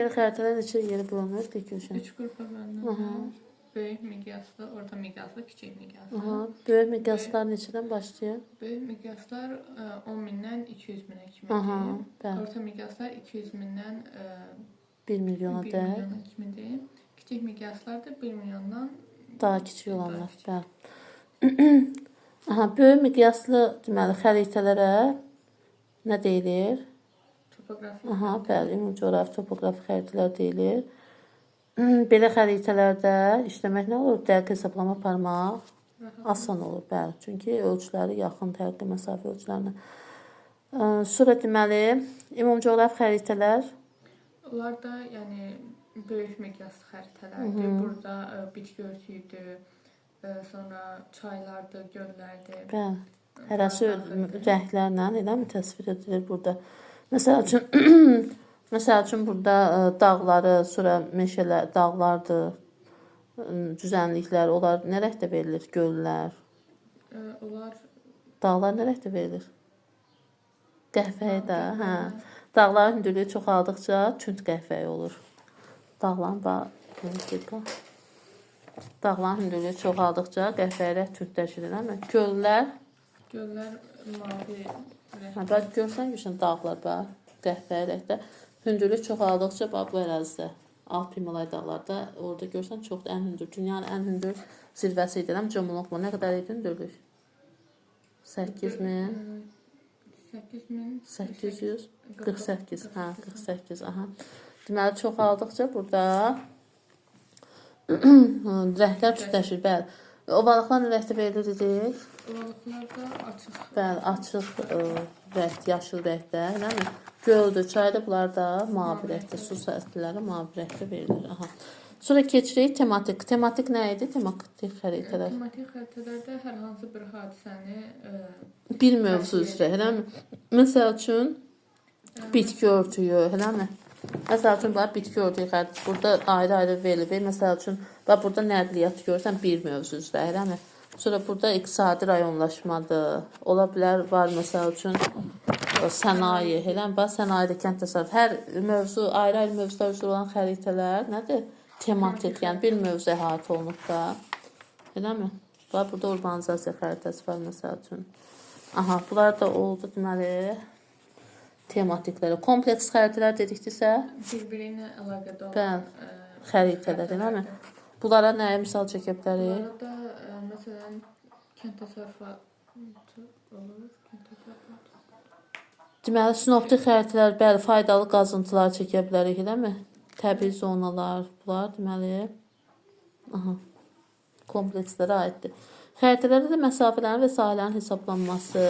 Xəritələr neçə yerə bölünür? Peki, 3 qrupa bölünür. Böyük miqyaslı, orta miqyaslı, kiçik miqyaslı. Böyük miqyaslar neçədən başlayır? Böyük miqyaslar 10 mindən 200 minə kimidir. Bəli. Orta miqyaslar 200 mindən 1 milyona 1 dək. milyona kimidir. Kiçik miqyaslar da 1 milyondan Daha kiçik olanlar. Bəli. Böyük miqyaslı deməli xəritələrə nə deyilir? topoqrafik. Bəli, ümumi-coğrafi topoqrafik xəritələr deyilir. Belə xəritələrdə işləmək nə olur? Dəqiq hesablama aparmaq asan olur, bəli. Çünki ölçüləri yaxın, tərqli məsafə ölçülərinə. Sonra deməli, ümumi-coğrafi xəritələr Onlar da yəni böyük miqyaslı xəritələrdir. Burada bitki örtüyüdür, sonra çaylardır, göllərdir. bəli, hərəsi rənglərlə eləmi təsvir edilir burada. Məsəl üçün burada dağları, sonra meşələr, dağlardır, düzənliklər, onlar nə rəngdə verilir? Göllər. Onlar Dağlar nə rəngdə verilir? Qəhvəyi də, hə. Dağların hündürlüyü çoxaldıqca tünd qəhvəyi olur. Dağların hündürlüyü çoxaldıqca qəhvəyi tündləşir, eləmi? Göllər mavi rəng. Bax görsən dağlar bax, qəhvəyi rəngdə. Hündürlük çoxaldıqca bax bu ərazidə, Alp Himalay dağlarda orada görsən çox ən hündür, dünyanın ən hündür zirvəsi idi. Cumhurbaşqı nə qədər idi hündürlük? 4848. Hə, 48. Deməli çoxaldıqca burada rənglər tündləşir, bəli. Ovalıqlar nə rəngdə verilir dedik? Ovalıqlar da açıq. Bəli, açıq rəng, yaşıl rəngdə, eləmi? Göldür, çayda bunlar da mavi rəngdə, su səthləri mavi rəngdə verilir. Sonra keçirik tematik. Tematik nə idi? Tematik xəritələr. Tematik xəritələrdə hər hansı bir hadisəni Bir mövzu üzrə, eləmi? Məsəl üçün bitki örtüyü, eləmi? Məsəl üçün bitki örtüyü xəritəsi burada ayrı-ayrı verilir. Məsəl üçün burada nəqliyyat görürsən bir mövzu üzrə, eləmi? Sonra burada iqtisadi rayonlaşmadır. Ola bilər var məsəl üçün sənaye, eləmi? Sənayedə kənd təsərrüfatı. Hər mövzu, ayrı-ayrı mövzular üzrə olan xəritələr nədir? Tematik, yəni bir mövzu əhatə olunub da. Eləmi? Burada urbanizasiya xəritəsi var məsəl üçün. Bunlar da oldu deməli tematiklərə. Kompleks xəritələr dedikdirsə bir-biri ilə əlaqədə olan xəritələr, eləmi? Bunlara nəyə misal çəkə bilərik? Bunlara da məsələn kənd təsərrüfatı olur, Deməli, sinoptik xəritələr, bəli, faydalı qazıntılar çəkə bilərik, eləmi? Təbii zonalar, bunlar deməli komplekslərə aiddir. Xəritələrdə də məsafələrin və sahələrin hesablanması.